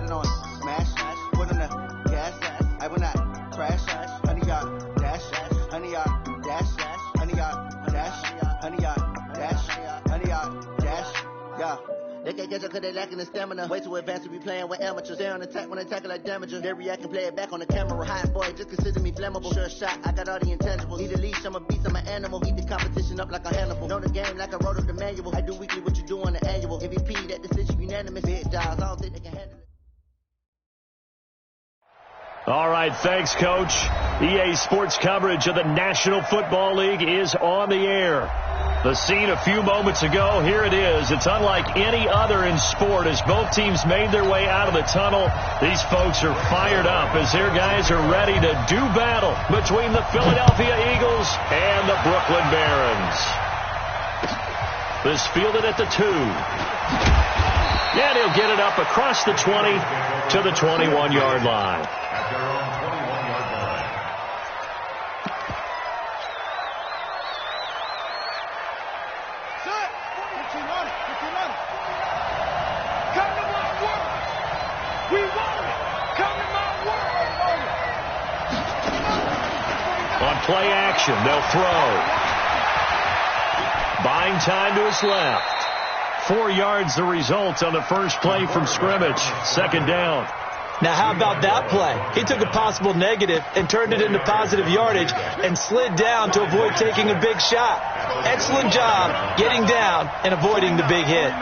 got it on smash, put on the gas, I will not crash, honey yard, dash, honey yard, dash, honey yard, dash, honey yard, dash, honey yard, dash, yeah. They can't catch up cause they lacking the stamina. Way too advanced to be playing with amateurs. They on attack when they tackle like damages. They react and play it back on the camera. Hot boy, just consider me flammable. Sure shot, I got all the intangibles. Need a leash, I'm a beast, I'm an animal. Eat the competition up like a Hannibal. Know the game like I wrote up the manual. I do weekly what you do on the annual. MVP, that decision unanimous. Big dogs, I don't think they can handle it. All right, thanks, Coach. EA Sports coverage of the National Football League is on the air. The scene a few moments ago, here it is. It's unlike any other in sport as both teams made their way out of the tunnel. These folks are fired up as their guys are ready to do battle between the Philadelphia Eagles and the Brooklyn Barons. This fielded at the 2. And he'll get it up across the 20 to the 21-yard line. On play action, they'll throw. Buying time to his left. 4 yards the result on the first play from scrimmage. Second down. Now, how about that play? He took a possible negative and turned it into positive yardage and slid down to avoid taking a big shot. Excellent job getting down and avoiding the big hit.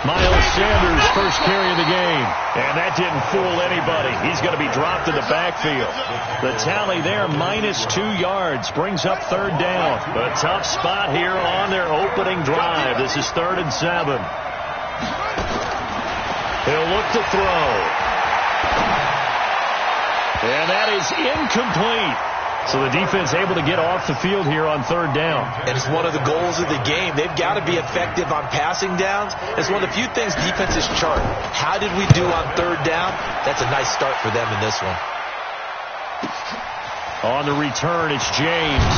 Miles Sanders' first carry of the game. And that didn't fool anybody. He's going to be dropped in the backfield. The tally there, -2 yards, brings up third down. A tough spot here on their opening drive. This is 3rd and 7. He'll look to throw. And that is incomplete. So the defense able to get off the field here on 3rd down. And it's one of the goals of the game. They've got to be effective on passing downs. It's one of the few things defenses chart. How did we do on 3rd down? That's a nice start for them in this one. On the return, it's James.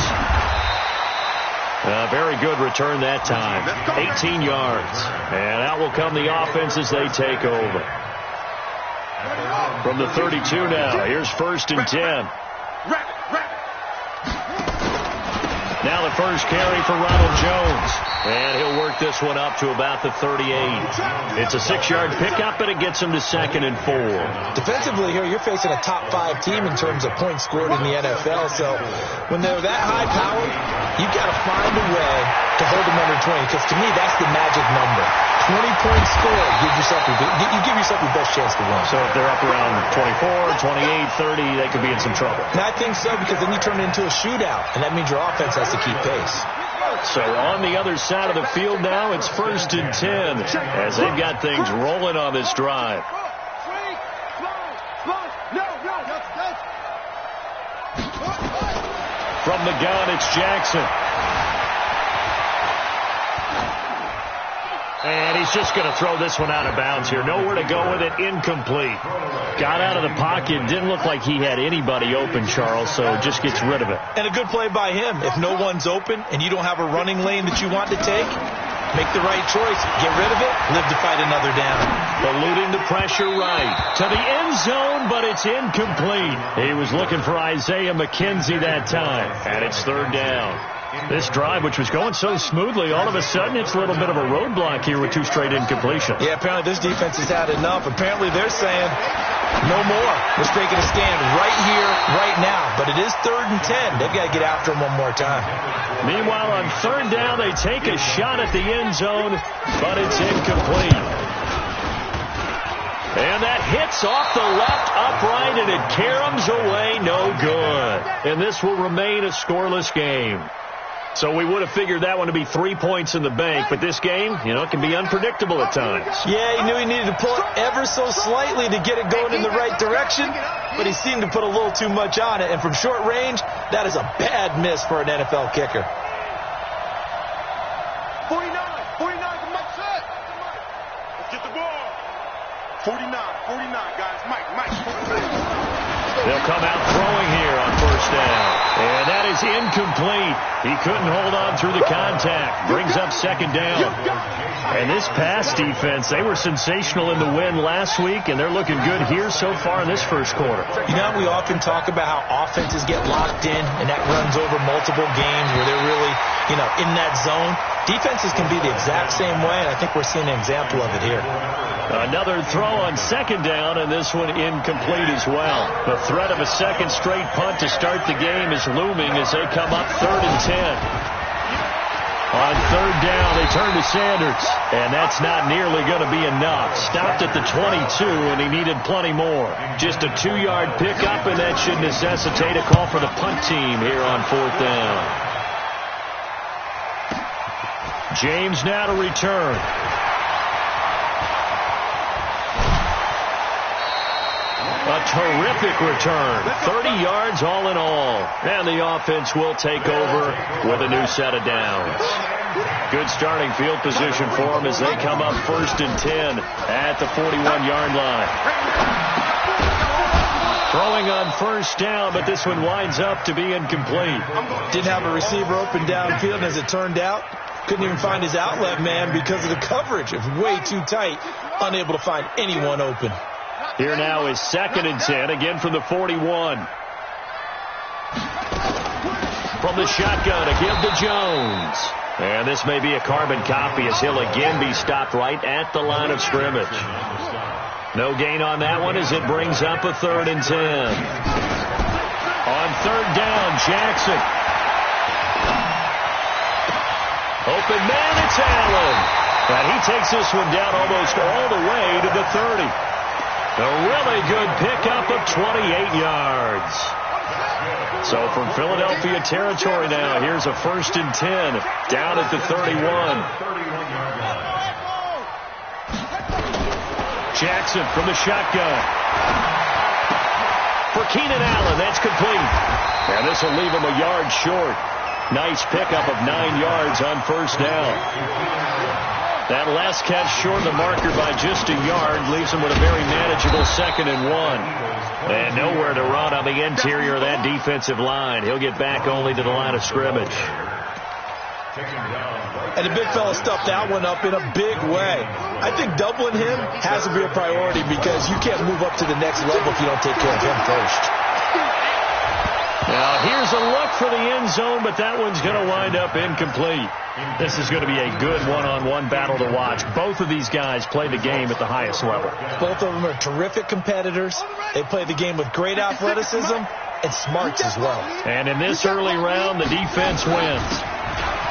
A very good return that time. 18 yards. And out will come the offense as they take over. From the 32 now, here's 1st and 10. Now the first carry for Ronald Jones. And he'll work this one up to about the 38. It's a 6-yard pickup, and it gets him to 2nd and 4. Defensively here, you're facing a top 5 team in terms of points scored in the NFL. So when they're that high powered, you've got to find a way to hold them under 20. Because to me, that's the magic number. 20 points scored, you give yourself your best chance to win. So if they're up around 24, 28, 30, they could be in some trouble. And I think so, because then you turn it into a shootout, and that means your offense has to keep pace. So on the other side of the field now, it's 1st and 10 as they've got things rolling on this drive. From the gun, it's Jackson. And he's just going to throw this one out of bounds here. Nowhere to go with it. Incomplete. Got out of the pocket. Didn't look like he had anybody open, Charles, so just gets rid of it. And a good play by him. If no one's open and you don't have a running lane that you want to take, make the right choice. Get rid of it. Live to fight another down. Eluding the pressure right. To the end zone, but it's incomplete. He was looking for Isaiah McKenzie that time. And it's 3rd down. This drive, which was going so smoothly, all of a sudden it's a little bit of a roadblock here with 2 straight incompletions. Yeah, apparently this defense has had enough. Apparently they're saying, no more. Let's take it a stand right here, right now. But it is 3rd and 10. They've got to get after him one more time. Meanwhile, on 3rd down, they take a shot at the end zone, but it's incomplete. And that hits off the left upright, and it caroms away, no good. And this will remain a scoreless game. So we would have figured that one to be 3 points in the bank, but this game, it can be unpredictable at times. Yeah, he knew he needed to pull it ever so slightly to get it going in the right direction, but he seemed to put a little too much on it, and from short range, that is a bad miss for an NFL kicker. 49 from Mike set. Let's get the ball. 49, guys. Mike. They'll come out throwing here on 1st down. And that is incomplete. He couldn't hold on through the contact. Brings up 2nd down. And this pass defense, they were sensational in the win last week, and they're looking good here so far in this first quarter. You know, we often talk about how offenses get locked in, and that runs over multiple games where they're really, in that zone. Defenses can be the exact same way, and I think we're seeing an example of it here. Another throw on second down, and this one incomplete as well. The threat of a second straight punt to start the game is looming as they come up 3rd and 10. On third down, they turn to Sanders, and that's not nearly going to be enough. Stopped at the 22, and he needed plenty more. Just a 2-yard pickup, and that should necessitate a call for the punt team here on 4th down. James now to return. A terrific return. 30 yards all in all. And the offense will take over with a new set of downs. Good starting field position for them as they come up 1st and 10 at the 41-yard line. Throwing on 1st down, but this one winds up to be incomplete. Didn't have a receiver open downfield, and as it turned out, couldn't even find his outlet man because of the coverage. It was way too tight, unable to find anyone open. Here now is 2nd and 10, again from the 41. From the shotgun, a give to Jones. And this may be a carbon copy as he'll again be stopped right at the line of scrimmage. No gain on that one as it brings up a 3rd and 10. On 3rd down, Jackson. Open man, it's Allen. And he takes this one down almost all the way to the 30. A really good pickup of 28 yards. So from Philadelphia territory now, here's a 1st and 10 down at the 31. Jackson from the shotgun. For Keenan Allen, that's complete. And this will leave him a yard short. Nice pickup of 9 yards on 1st down. That last catch short of the marker by just a yard leaves him with a very manageable 2nd and 1. And nowhere to run on the interior of that defensive line. He'll get back only to the line of scrimmage. And the big fella stuffed that one up in a big way. I think doubling him has to be a priority because you can't move up to the next level if you don't take care of him first. Now, here's a look for the end zone, but that one's going to wind up incomplete. This is going to be a good one-on-one battle to watch. Both of these guys play the game at the highest level. Both of them are terrific competitors. They play the game with great athleticism and smarts as well. And in this early round, the defense wins.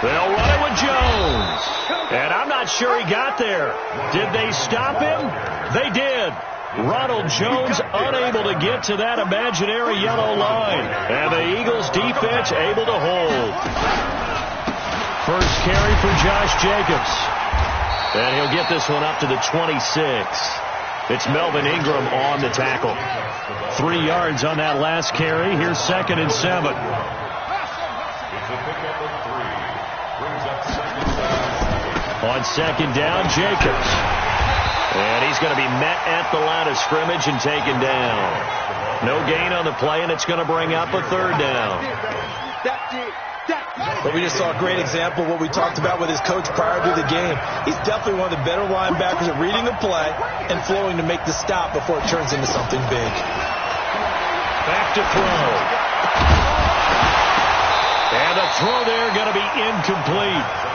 They'll run it with Jones. And I'm not sure he got there. Did they stop him? They did. Ronald Jones unable to get to that imaginary yellow line. And the Eagles defense able to hold. First carry for Josh Jacobs. And he'll get this one up to the 26. It's Melvin Ingram on the tackle. 3 yards on that last carry. Here's 2nd and 7. On 2nd down, Jacobs. And he's going to be met at the line of scrimmage and taken down. No gain on the play, and it's going to bring up a 3rd down. But we just saw a great example of what we talked about with his coach prior to the game. He's definitely one of the better linebackers at reading the play and flowing to make the stop before it turns into something big. Back to throw. And the throw there going to be incomplete.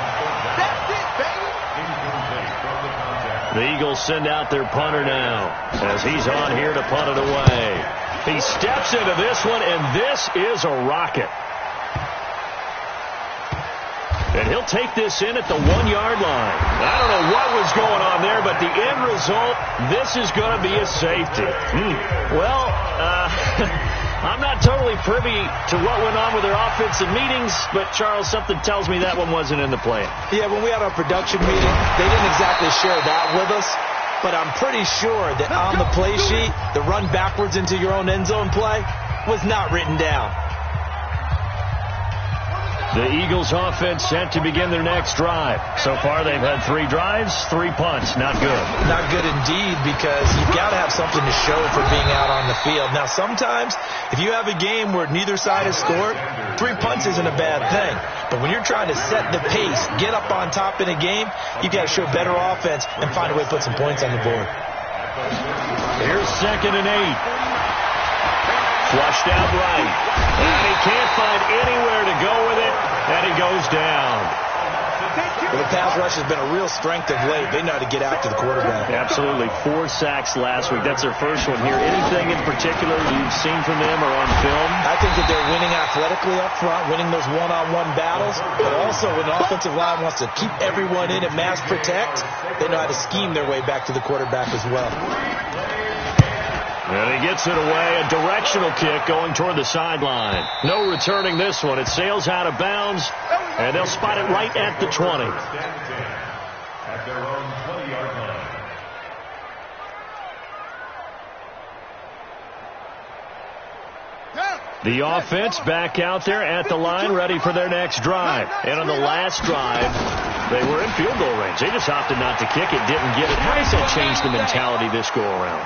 The Eagles send out their punter now as he's on here to punt it away. He steps into this one, and this is a rocket. And he'll take this in at the 1-yard line. I don't know what was going on there, but the end result, this is going to be a safety. Well, I'm not totally privy to what went on with their offensive meetings, but, Charles, something tells me that one wasn't in the plan. Yeah, when we had our production meeting, they didn't exactly share that with us, but I'm pretty sure that on the play sheet, the run backwards into your own end zone play was not written down. The Eagles offense set to begin their next drive. So far, they've had 3 drives, 3 punts. Not good. Not good indeed, because you've got to have something to show for being out on the field. Now, sometimes, if you have a game where neither side has scored, 3 punts isn't a bad thing. But when you're trying to set the pace, get up on top in a game, you've got to show better offense and find a way to put some points on the board. Here's 2nd and 8. Flushed out right. And he can't find anywhere to go with it. And he goes down. Well, the pass rush has been a real strength of late. They know how to get out to the quarterback. Absolutely. 4 sacks last week. That's their first one here. Anything in particular you've seen from them or on film? I think that they're winning athletically up front, winning those one-on-one battles. But also when an offensive line wants to keep everyone in and mass protect, they know how to scheme their way back to the quarterback as well. And he gets it away. A directional kick going toward the sideline. No returning this one. It sails out of bounds, and they'll spot it right at the 20. At their own 20-yard line. The offense back out there at the line, ready for their next drive. And on the last drive, they were in field goal range. They just opted not to kick it, didn't get it. How does that change the mentality this go-around?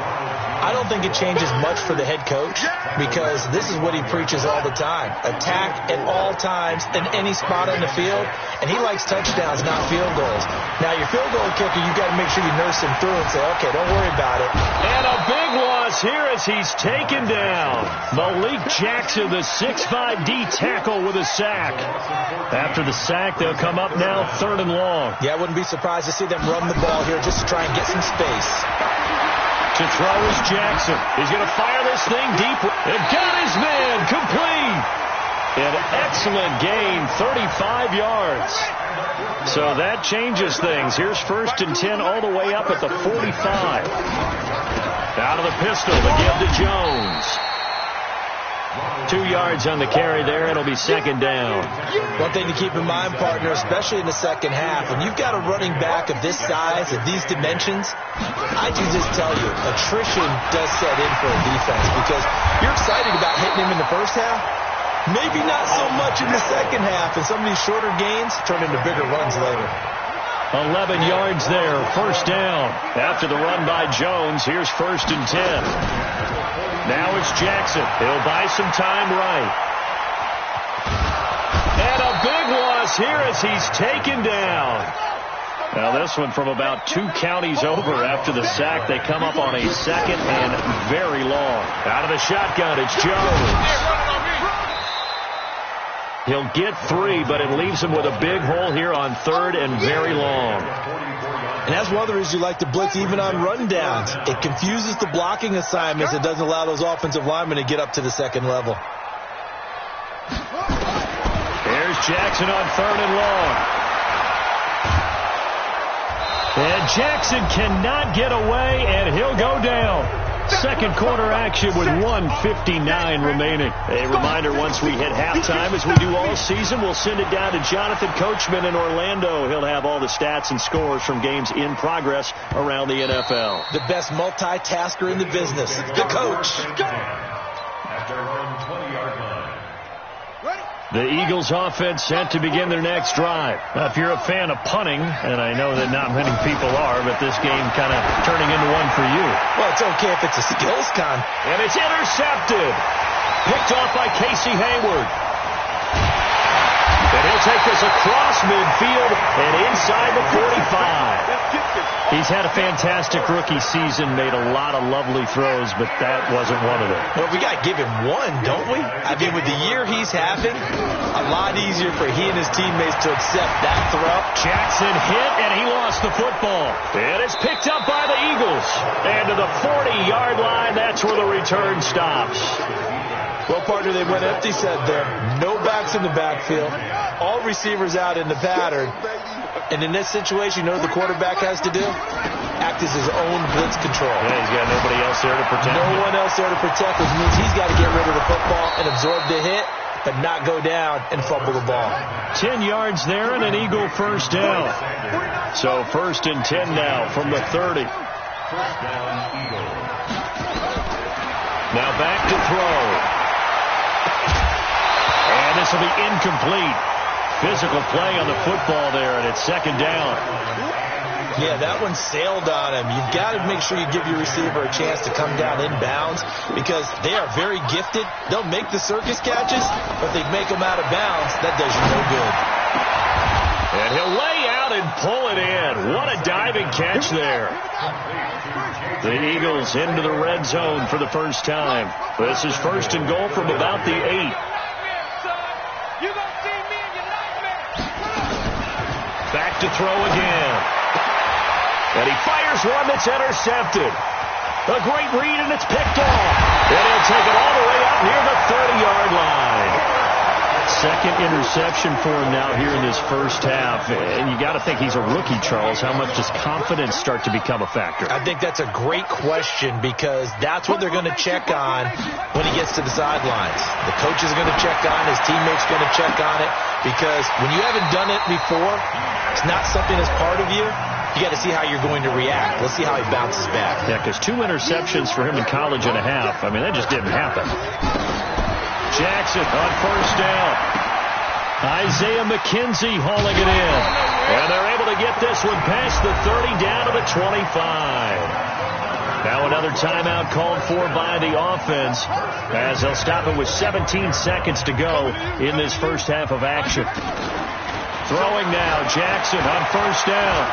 I don't think it changes much for the head coach, because this is what he preaches all the time. Attack at all times in any spot on the field, and he likes touchdowns, not field goals. Now, your field goal kicker, you've got to make sure you nurse him through and say, okay, don't worry about it. And a big loss here as he's taken down. Malik Jackson, the 6'5" D tackle with a sack. After the sack, they'll come up now 3rd and long. Yeah, I wouldn't be surprised to see them run the ball here just to try and get some space. To throw is Jackson. He's going to fire this thing deep. And got his man complete. An excellent gain, 35 yards. So that changes things. Here's 1st and 10 all the way up at the 45. Out of the pistol to give to Jones. 2 yards on the carry there. It'll be 2nd down. One thing to keep in mind, partner, especially in the second half, when you've got a running back of this size, of these dimensions, I can just tell you, attrition does set in for a defense, because you're excited about hitting him in the first half. Maybe not so much in the second half, and some of these shorter gains turn into bigger runs later. 11 yards there, 1st down. After the run by Jones, here's 1st and 10. Now it's Jackson. He'll buy some time right. And a big loss here as he's taken down. Now this one from about 2 counties over after the sack. They come up on a 2nd and very long. Out of the shotgun, it's Jones. He'll get 3, but it leaves him with a big hole here on 3rd and very long. And that's one of the reasons you like to blitz even on rundowns. It confuses the blocking assignments. It doesn't allow those offensive linemen to get up to the 2nd level. Here's Jackson on 3rd and long. And Jackson cannot get away, and he'll go down. 2nd quarter action with 1:59 remaining. A reminder, once we hit halftime, as we do all season, we'll send it down to Jonathan Coachman in Orlando. He'll have all the stats and scores from games in progress around the NFL. The best multitasker in the business, the coach. At their own 20-yard line. The Eagles offense set to begin their next drive. Now, if you're a fan of punting, and I know that not many people are, but this game kind of turning into one for you. Well, it's okay if it's a skills con. And it's intercepted. Picked off by Casey Hayward. And he'll take this across midfield and inside the 45. He's had a fantastic rookie season, made a lot of lovely throws, but that wasn't one of them. Well, we got to give him one, don't we? I mean, with the year he's having, a lot easier for he and his teammates to accept that throw. Jackson hit, and he lost the football. And it's picked up by the Eagles. And to the 40-yard line, that's where the return stops. Well, partner, they went empty set there. No backs in the backfield. All receivers out in the pattern. And in this situation, you know what the quarterback has to do? Act as his own blitz control. Yeah, he's got nobody else there to protect. No one else there to protect, which means he's got to get rid of the football and absorb the hit, but not go down and fumble the ball. 10 yards there and an Eagle 1st down. So 1st and 10 now from the 30. Now back to throw. And this will be incomplete. physical play on the football there, and it's second down. Yeah, that one sailed on him. You've got to make sure you give your receiver a chance to come down inbounds because they are very gifted. They'll make the circus catches, but they make them out of bounds. That does you no good. And he'll lay out and pull it in. What a diving catch there. The Eagles into the red zone for the first time. This is first and goal from about the 8. Back to throw again. And he fires one that's intercepted. A great read, and it's picked off. And he'll take it all the way up near the 30-yard line. Second interception for him now here in this first half. And you got to think he's a rookie, Charles. How much does confidence start to become a factor? I think that's a great question because that's what they're going to check on when he gets to the sidelines. The coach is going to check on, his teammates going to check on it because when you haven't done it before, it's not something that's part of you. You got to see how you're going to react. Let's see how he bounces back. Yeah, because 2 interceptions for him in college and a half. I mean, that just didn't happen. Jackson on first down. Isaiah McKenzie hauling it in. And they're able to get this one past the 30 down to the 25. Now another timeout called for by the offense as they'll stop it with 17 seconds to go in this first half of action. Throwing now, Jackson on first down.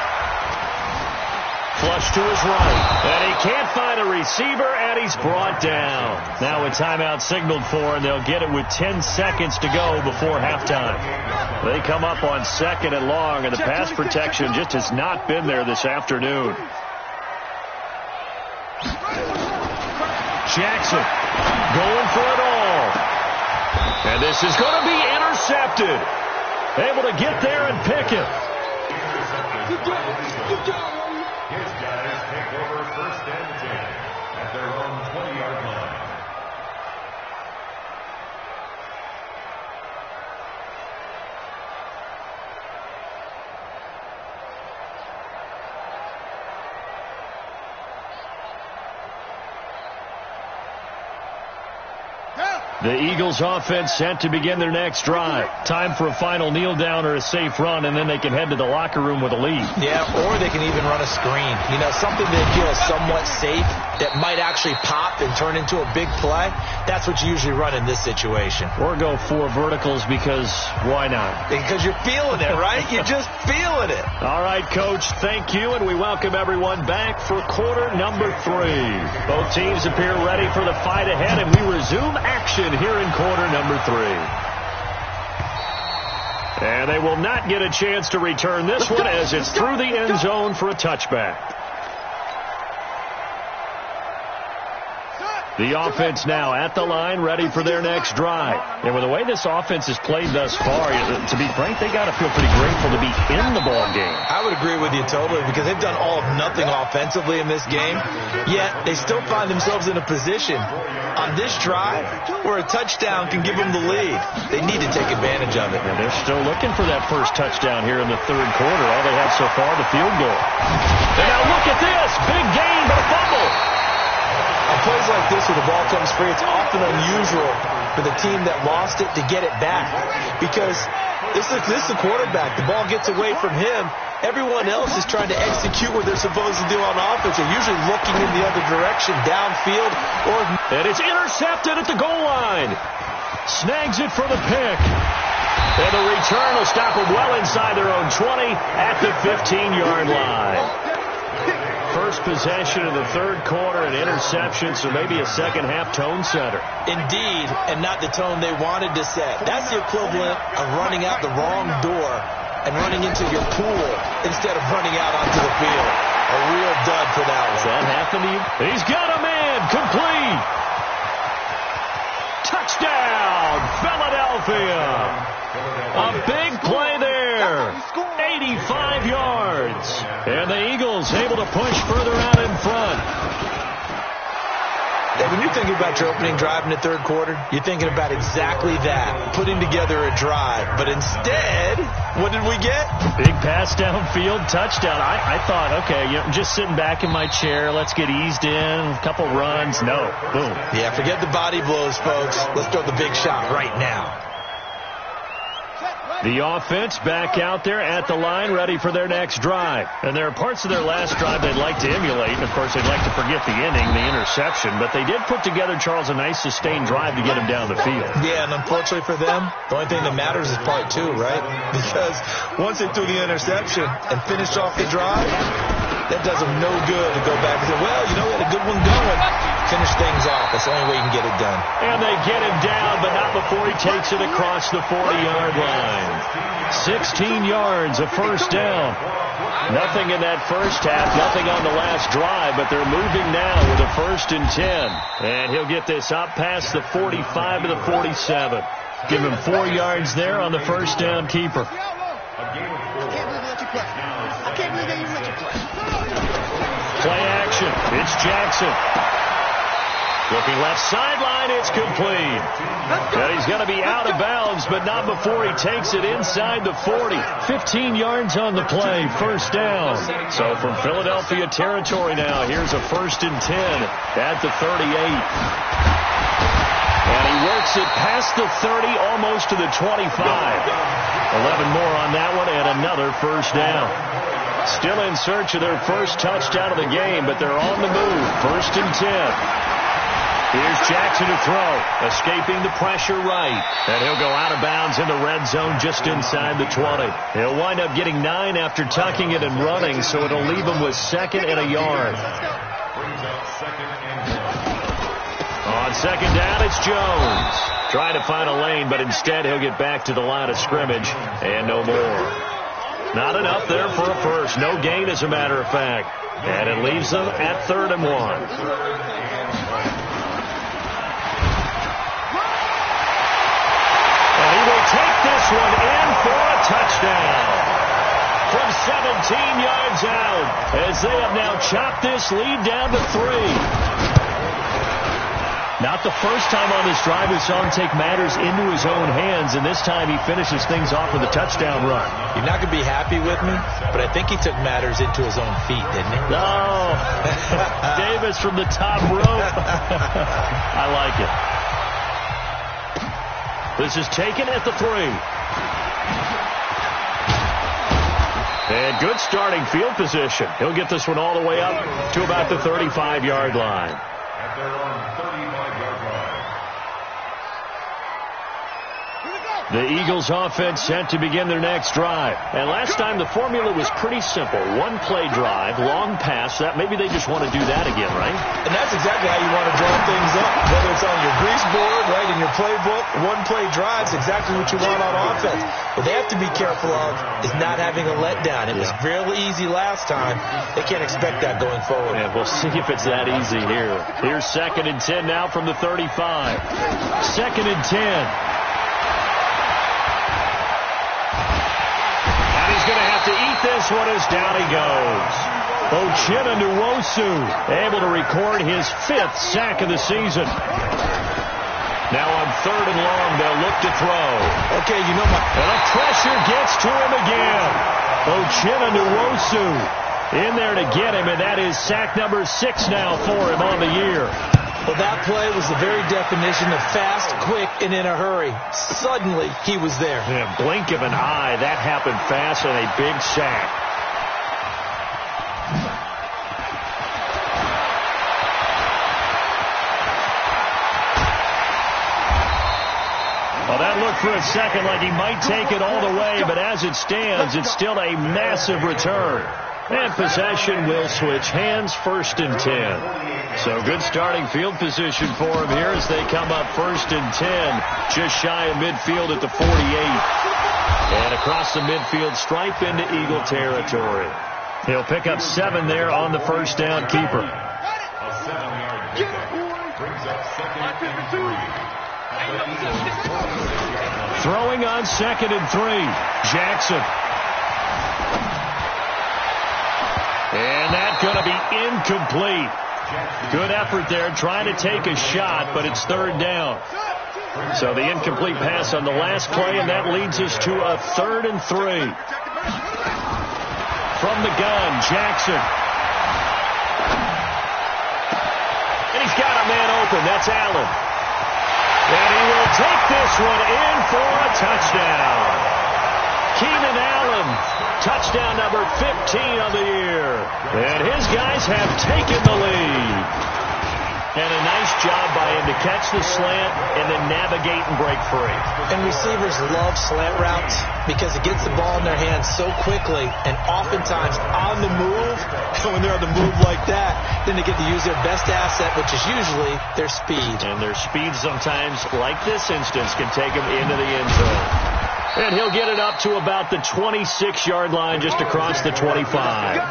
Flush to his right. And he can't find a receiver, and he's brought down. Now a timeout signaled for, and they'll get it with 10 seconds to go before halftime. They come up on second and long, and the pass protection just has not been there this afternoon. Jackson going for it all. And this is going to be intercepted. Able to get there and pick it. His guys take over first and 10 at their own 20-yard line. The Eagles offense set to begin their next drive. Time for a final kneel down or a safe run, and then they can head to the locker room with a lead. Yeah, or they can even run a screen. You know, something they feel somewhat safe that might actually pop and turn into a big play. That's what you usually run in this situation. Or go 4 verticals because why not? Because you're feeling it, right? You're just feeling it. All right, Coach, thank you, and we welcome everyone back for quarter number 3. Both teams appear ready for the fight ahead, and we resume action here in quarter number 3. And they will not get a chance to return this one as it's through the end zone for a touchback. The offense now at the line, ready for their next drive. And with the way this offense has played thus far, to be frank, they got to feel pretty grateful to be in the ball game. I would agree with you totally because they've done all of nothing offensively in this game, yet they still find themselves in a position on this drive where a touchdown can give them the lead. They need to take advantage of it. And they're still looking for that first touchdown here in the third quarter. All they have so far, the field goal. And now look at this. Big gain, but a fumble. On plays like this where the ball comes free, it's often unusual for the team that lost it to get it back because this is the quarterback. The ball gets away from him. Everyone else is trying to execute what they're supposed to do on offense. They're usually looking in the other direction, downfield. And it's intercepted at the goal line. Snags it for the pick. And the return will stop them well inside their own 20 at the 15-yard line. First possession of the third quarter, an interception, so maybe a second-half tone setter. Indeed, and not the tone they wanted to set. That's the equivalent of running out the wrong door and running into your pool instead of running out onto the field. A real dud for that one. Does that happen to you? He's got a man, complete. Touchdown, Philadelphia. A big play there. 85 yards. And the Eagles able to push further out in front. Yeah, when you're thinking about your opening drive in the third quarter, you're thinking about exactly that, putting together a drive. But instead, what did we get? Big pass downfield, touchdown. I thought, okay, just sitting back in my chair, let's get eased in, a couple runs. No, boom. Yeah, forget the body blows, folks. Let's throw the big shot right now. The offense back out there at the line, ready for their next drive. And there are parts of their last drive they'd like to emulate. And, of course, they'd like to forget the inning, the interception. But they did put together, Charles, a nice sustained drive to get him down the field. Yeah, and unfortunately for them, the only thing that matters is part two, right? Because once they threw the interception and finished off the drive, that does them no good to go back and say, well, you know, we had a good one going. Finish things off. That's the only way you can get it done. And they get him down, but not before he takes it across the 40-yard line. 16 yards, a first down. Nothing in that first half, nothing on the last drive, but they're moving now with a 1st and 10. And he'll get this up past the 45 to the 47. Give him 4 yards there on the first down keeper. Play action. It's Jackson. Looking left sideline, it's complete. And he's going to be out of bounds, but not before he takes it inside the 40. 15 yards on the play, first down. So from Philadelphia territory now, here's a 1st and 10 at the 38. And he works it past the 30, almost to the 25. 11 more on that one, and another first down. Still in search of their first touchdown of the game, but they're on the move. 1st and 10. Here's Jackson to throw, escaping the pressure right. And he'll go out of bounds in the red zone just inside the 20. He'll wind up getting 9 after tucking it and running, so it'll leave him with 2nd and a yard. On 2nd down, it's Jones. Trying to find a lane, but instead he'll get back to the line of scrimmage and no more. Not enough there for a first. No gain, as a matter of fact. And it leaves them at 3rd and 1. Take this one in for a touchdown from 17 yards out, as they have now chopped this lead down to 3. Not the first time on this drive we saw him take matters into his own hands, and this time he finishes things off with a touchdown run. You're not going to be happy with me, but I think he took matters into his own feet, didn't he? No. Davis from the top rope. I like it. This is taken at the 3. And good starting field position. He'll get this one all the way up to about the 35-yard line. At their own 35-yard line. The Eagles offense set to begin their next drive. And last time the formula was pretty simple. 1-play drive, long pass. That maybe they just want to do that again, right? And that's exactly how you want to draw things up. Whether it's on your grease board, right, in your playbook, 1-play drive is exactly what you want on offense. What they have to be careful of is not having a letdown. It was real easy last time. They can't expect that going forward. And we'll see if it's that easy here. Here's 2nd and 10 now from the 35. 2nd and 10. Going to have to eat this one as down he goes. Uchenna Nwosu able to record his 5th sack of the season. Now on 3rd and long, they'll look to throw. Okay, you know and the pressure gets to him again. Uchenna Nwosu in there to get him, and that is sack number 6 now for him on the year. Well, that play was the very definition of fast, quick, and in a hurry. Suddenly, he was there. Yeah, blink of an eye. That happened fast and a big sack. Well, that looked for a second like he might take it all the way, but as it stands, it's still a massive return. And possession will switch hands, 1st and 10. So good starting field position for him here as they come up 1st and 10, just shy of midfield at the 48. And across the midfield stripe into Eagle territory. He'll pick up 7 there on the first down keeper. A 7-yard pickup brings up 2nd and 3. Throwing on 2nd and 3. Jackson. And that's going to be incomplete. Good effort there, trying to take a shot, but it's 3rd down. So the incomplete pass on the last play, and that leads us to a 3rd and 3. From the gun, Jackson. And he's got a man open. That's Allen. And he will take this one in for a touchdown. Keenan Allen, touchdown number 15 on the year. And his guys have taken the lead. And a nice job by him to catch the slant and then navigate and break free. And receivers love slant routes because it gets the ball in their hands so quickly and oftentimes on the move. And when they're on the move like that, then they get to use their best asset, which is usually their speed. And their speed sometimes, like this instance, can take them into the end zone. And he'll get it up to about the 26-yard line just across the 25.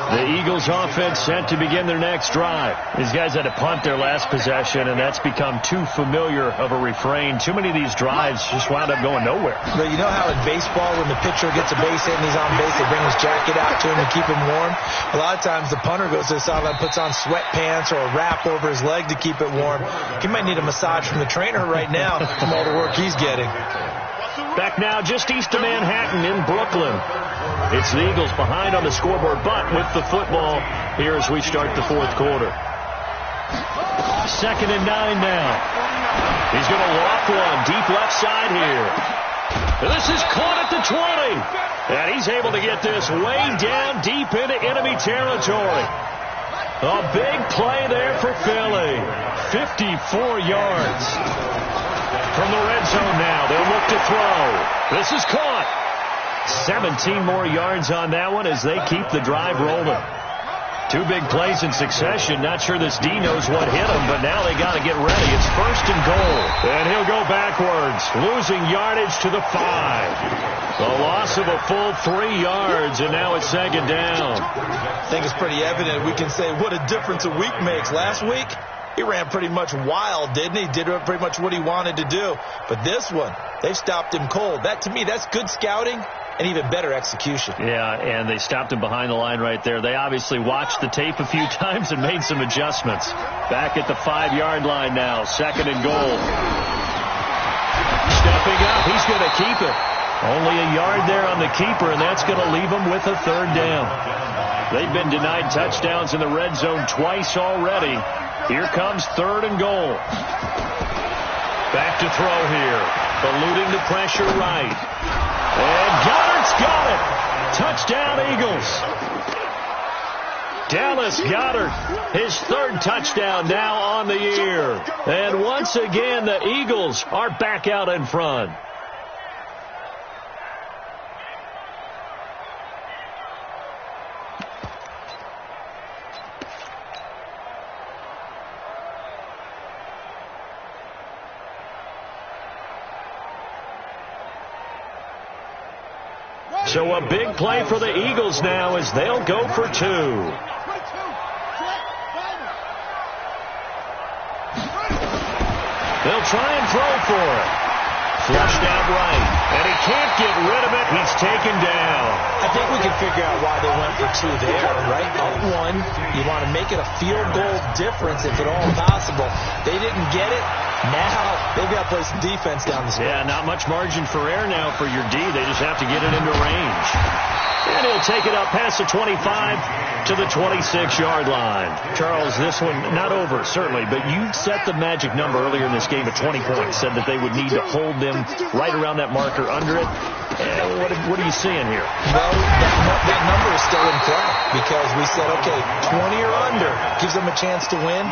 The Eagles offense set to begin their next drive. These guys had to punt their last possession, and that's become too familiar of a refrain. Too many of these drives just wound up going nowhere. But you know how in baseball, when the pitcher gets a base hit and he's on base, they bring his jacket out to him to keep him warm? A lot of times the punter goes to the sideline, puts on sweatpants or a wrap over his leg to keep it warm. He might need a massage from the trainer right now from all the work he's getting. Back now just east of Manhattan in Brooklyn. It's the Eagles behind on the scoreboard, but with the football here as we start the fourth quarter. 2nd and 9 now. He's going to lock one deep left side here. And this is caught at the 20. And he's able to get this way down deep into enemy territory. A big play there for Philly. 54 yards. From the red zone now, they'll look to throw. This is caught. 17 more yards on that one as they keep the drive rolling. Two big plays in succession. Not sure this D knows what hit him, but now they got to get ready. It's 1st and goal. And he'll go backwards, losing yardage to the 5. The loss of a full 3 yards, and now it's 2nd down. I think it's pretty evident. We can say what a difference a week makes. Last week, he ran pretty much wild, didn't he? Did pretty much what he wanted to do. But this one, they've stopped him cold. That, to me, that's good scouting and even better execution. Yeah, and they stopped him behind the line right there. They obviously watched the tape a few times and made some adjustments. Back at the 5-yard line now, 2nd and goal. Stepping up, he's going to keep it. Only a yard there on the keeper, and that's going to leave him with a 3rd down. They've been denied touchdowns in the red zone twice already. Here comes 3rd and goal. Back to throw here. Eluding the pressure right. And Goddard's got it. Touchdown, Eagles. Dallas Goedert, his 3rd touchdown now on the year. And once again, the Eagles are back out in front. So a big play for the Eagles now as they'll go for 2. They'll try and throw for it. Flushed out right. And he can't get rid of it. He's taken down. I think we can figure out why they went for 2 there, right? Up 1, you want to make it a field goal difference if at all possible. They didn't get it. Now they've got to play some defense down the stretch. Yeah, not much margin for error now for your D. They just have to get it into range. And he'll take it up past the 25 to the 26-yard line. Charles, this one not over, certainly, but you set the magic number earlier in this game at 20 points, said that they would need to hold them right around that marker under it. What are you seeing here? Well, that number is still in play because we said, okay, 20 or under gives them a chance to win.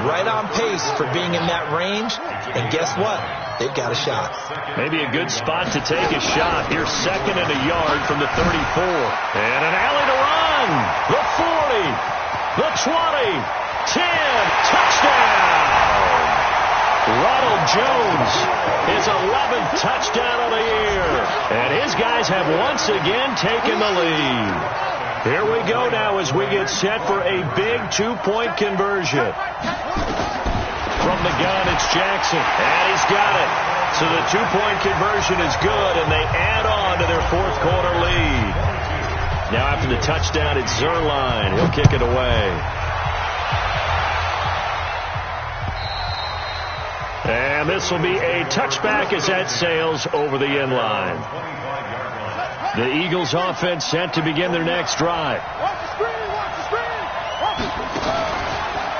Right on pace for being in that range. And guess what? They've got a shot. Maybe a good spot to take a shot. Here's 2nd and a yard from the 34. And an alley to run. The 40. The 20. 10. Touchdown. Ronald Jones, his 11th touchdown of the year. And his guys have once again taken the lead. Here we go now as we get set for a big 2-point conversion. From the gun, it's Jackson. And he's got it. So the 2-point conversion is good, and they add on to their 4th quarter lead. Now after the touchdown, it's Zerline. He'll kick it away. And this will be a touchback as that sails over the end line. The Eagles offense set to begin their next drive.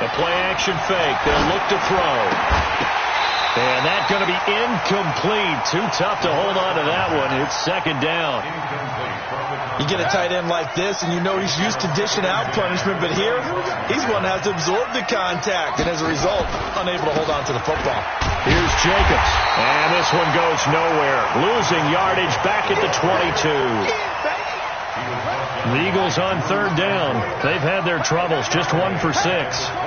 A play action fake. They'll look to throw. And that's going to be incomplete. Too tough to hold on to that one. It's second down. You get a tight end like this, and you know he's used to dishing out punishment, but here, he's one that has to absorb the contact, and as a result, unable to hold on to the football. Here's Jacobs, and this one goes nowhere. Losing yardage back at the 22. The Eagles on third down. They've had their troubles, just 1 for 6.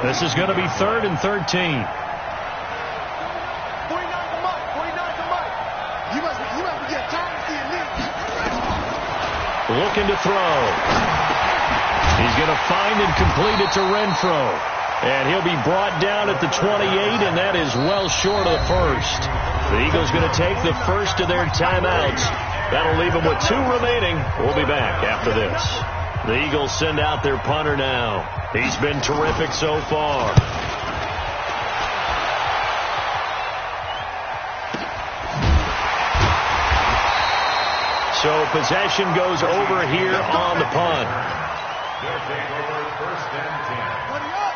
This is going to be 3rd and 13. Looking to throw. He's going to find and complete it to Renfro. And he'll be brought down at the 28, and that is well short of the first. The Eagles going to take the first of their timeouts. That'll leave them with 2 remaining. We'll be back after this. The Eagles send out their punter now. He's been terrific so far. So possession goes over here on the punt.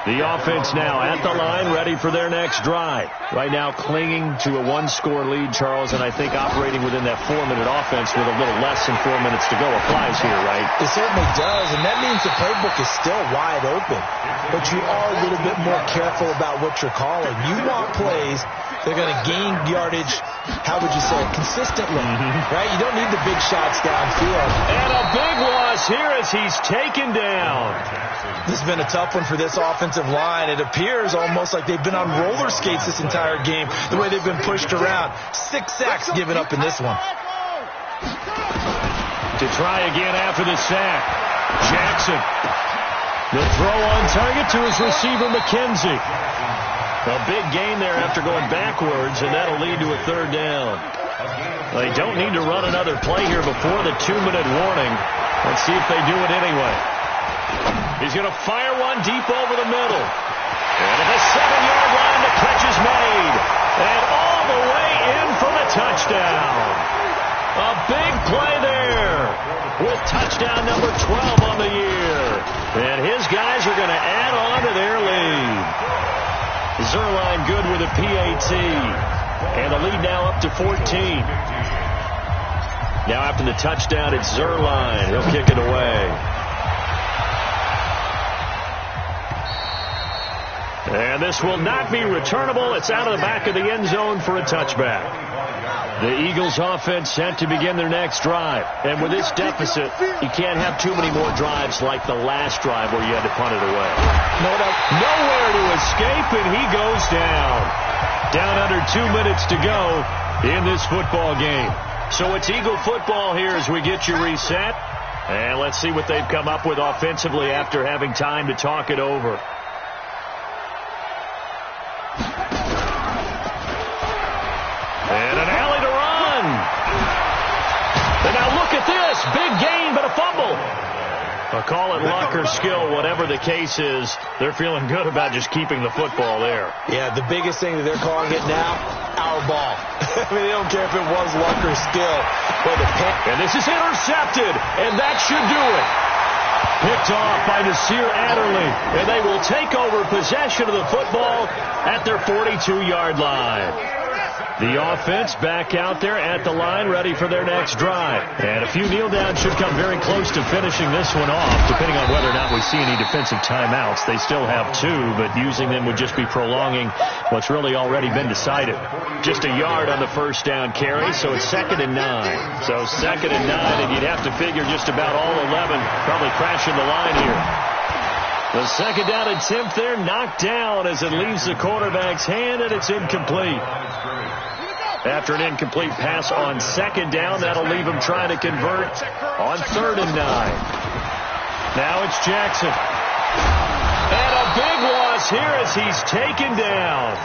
The offense now at the line, ready for their next drive. Right now clinging to a 1-score lead, Charles, and I think operating within that 4-minute offense with a little less than 4 minutes to go applies here, right? It certainly does, and that means the playbook is still wide open. But you are a little bit more careful about what you're calling. You want plays that are going to gain yardage, how would you say it, consistently, right? You don't need the big shots downfield. And a big loss here as he's taken down. This has been a tough one for this offensive line. It appears almost like they've been on roller skates this entire game, the way they've been pushed around. 6 sacks given up in this one. To try again after the sack. Jackson. The throw on target to his receiver, McKenzie. A big gain there after going backwards, and that'll lead to a 3rd down. They don't need to run another play here before the 2-minute warning. Let's see if they do it anyway. He's going to fire one deep over the middle. And at the 7-yard line, the catch is made. And all the way in for the touchdown. A big play there with touchdown number 12 on the year. And his guys are going to add on to their lead. Zerline good with a PAT. And the lead now up to 14. Now after the touchdown, it's Zerline. He'll kick it away. And this will not be returnable. It's out of the back of the end zone for a touchback. The Eagles offense set to begin their next drive. And with this deficit, you can't have too many more drives like the last drive where you had to punt it away. Nowhere to escape, and he goes down. Down under 2 minutes to go in this football game. So it's Eagle football here as we get you reset. And let's see what they've come up with offensively after having time to talk it over. And an alley to run. And now look at this. Big gain, but a fumble. I'll call it luck or skill, whatever the case is. They're feeling good about just keeping the football there. Yeah, the biggest thing that they're calling it now, our ball. I mean, they don't care if it was luck or skill. And this is intercepted, and that should do it. Picked off by Nasir Adderley, and they will take over possession of the football at their 42-yard line. The offense back out there at the line, ready for their next drive. And a few kneel downs should come very close to finishing this one off, depending on whether or not we see any defensive timeouts. They still have 2, but using them would just be prolonging what's really already been decided. Just a yard on the first down carry, so it's 2nd and 9. So 2nd and 9, and you'd have to figure just about all 11 probably crashing the line here. The second down attempt there knocked down as it leaves the quarterback's hand, and it's incomplete. After an incomplete pass on 2nd down, that'll leave him trying to convert on 3rd and 9. Now it's Jackson. And a big loss here as he's taken down.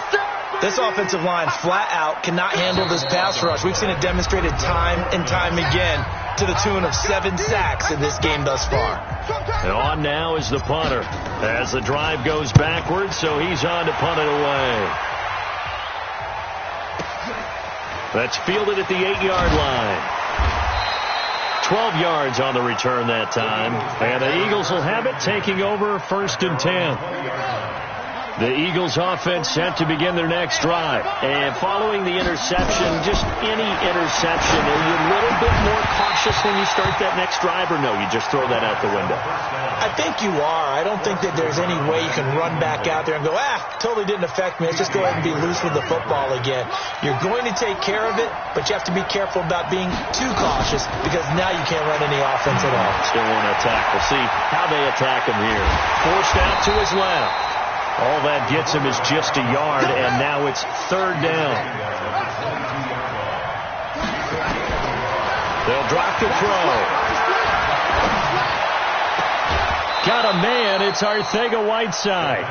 This offensive line flat out cannot handle this pass rush. We've seen it demonstrated time and time again to the tune of 7 sacks in this game thus far. And on now is the punter as the drive goes backwards, so he's on to punt it away. That's fielded at the 8-yard line. 12 yards on the return that time. And the Eagles will have it, taking over 1st and 10. The Eagles offense set to begin their next drive. And following the interception, just any interception, are you a little bit more cautious when you start that next drive, or no, you just throw that out the window? I think you are. I don't think that there's any way you can run back out there and go, totally didn't affect me. Let's just go ahead and be loose with the football again. You're going to take care of it, but you have to be careful about being too cautious because now you can't run any offense at all. Still want to attack. We'll see how they attack him here. Forced out to his left. All that gets him is just a yard, and now it's third down. They'll drop the throw. Got a man. It's Arcega-Whiteside.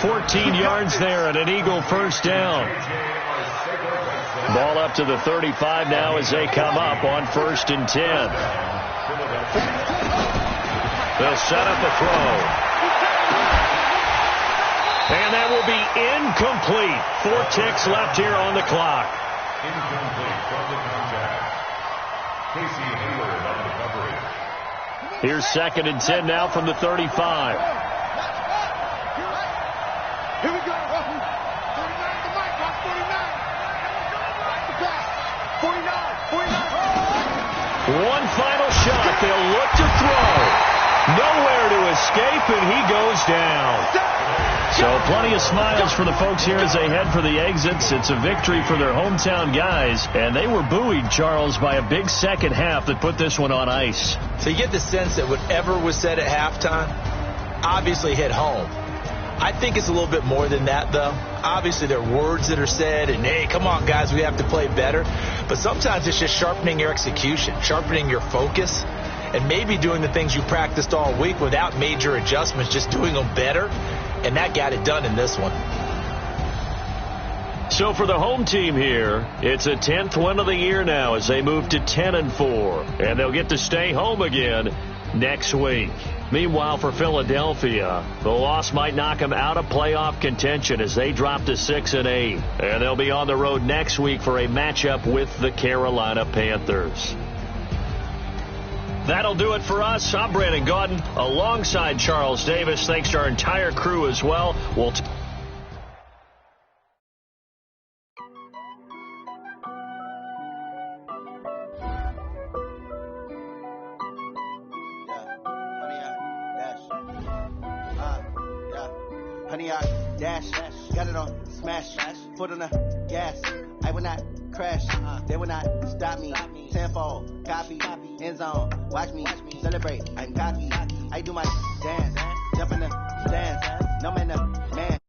14 yards there and an Eagle first down. Ball up to the 35 now as they come up on 1st and 10. They'll set up a throw. And that will be incomplete. 4 ticks left here on the clock. Incomplete from the contact. Casey Hayward on the coverage. Here's 2nd and 10 now from the 35. Here we go. 49 to Mike. 49. 49. One final shot. They'll look to throw. Nowhere to escape, and he goes down. So plenty of smiles for the folks here as they head for the exits. It's a victory for their hometown guys, and they were buoyed, Charles, by a big second half that put this one on ice. So you get the sense that whatever was said at halftime obviously hit home. I think it's a little bit more than that, though. Obviously, there are words that are said, and, hey, come on, guys, we have to play better. But sometimes it's just sharpening your execution, sharpening your focus, and maybe doing the things you practiced all week without major adjustments, just doing them better. And that got it done in this one. So for the home team here, it's a 10th win of the year now as they move to 10-4. And they'll get to stay home again next week. Meanwhile, for Philadelphia, the loss might knock them out of playoff contention as they drop to 6-8. And they'll be on the road next week for a matchup with the Carolina Panthers. That'll do it for us. I'm Brandon Gaudin alongside Charles Davis. Thanks to our entire crew as well. We'll Honey, I dash, got it on smash, foot on the gas. I will not crash, they will not stop me. Tenfold, copy, end zone, watch me celebrate. I'm cocky, I do my dance, jump in the stands, no man, man.